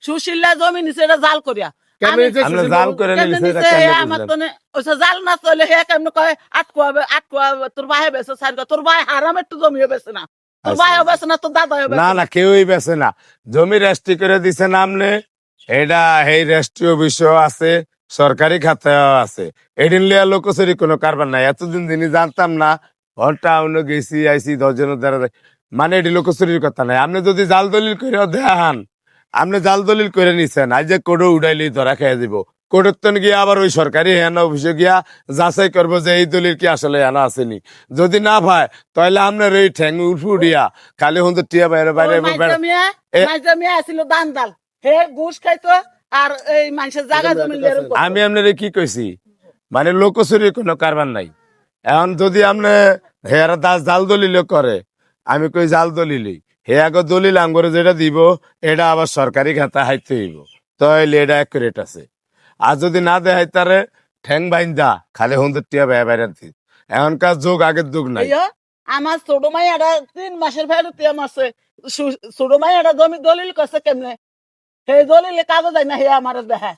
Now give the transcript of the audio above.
সুশীলা জমি নিছে এটা জাল করিয়া আমরা জাল করে নিয়েছি এটা কেমনে আমার বুঝলেন? তো ওইসব জাল না চলে হে কেমন কয় আটকুয়া তোর ভাই বেছে সাইড তোর ভাই হারাম একটু জমিও বেছে না তোর আচ্ছা, ভাইও বেছে না তোর দাদাও বেছে না না কেউই বেছে না, জমি রেস্ট্রি করে দিছে নামনে, এটা এই রেস্ট্রি অফিসও আছে, সরকারি খাতাও আছে, এদিন লিয়া লোকচুরি কোনো কারবার নাই। এতদিন দিনই জানতাম না, টাউনে গেছি আইসি 10 জনের দ্বারা, মানে এটি লোকচুরির কথা নাই। আপনি যদি জাল দলিল করে দেখান, আপনি জাল দলিল করে নিছেন, আজ যে কোডো উড়াইলি ধরা খেয়ে দিব, কোডত্তন গিয়া আবার ওই সরকারি হেনা অফিসে গিয়া যাচাই করবো যে এই দলিল কি আসলে হেনা আসেনি। যদি না ভাই তাহলে আপনার এই ঠ্যাং উঠুডিয়া খালি হন্তু টিয়া বাইরে বাইরে মাইজা মিয়া আসিল দান দাল হে ঘুষ খাইতো আর এই মানুষের জায়গা জমি আমি আপনার কি কইছি, মানে লোকচুরির কোনো কারবার নাই। এখন যদি আপনি হেয়ার দাস জাল দলিল করে, আমি কই জাল দলিলই হে আগে দলিল আঙ্গরে যেটা দিব এটা আবার সরকারি খাতা হাইতে হইব, তাহলে এটা অ্যাকুরেট আছে। আর যদি না দেয় তারে ঠ্যাং বাইন দা খালি হন্দের টিয়া বেয়া বাইরে এখনকার যুগ আগের যুগ নাই। আমার ছোট মাই একটা 3 মাসের ফেরত মারছে ছোট মাই একটা জমি দলিল করছে কেমনে সেই দলিলে কাগজ যায় না হে আমার দেখা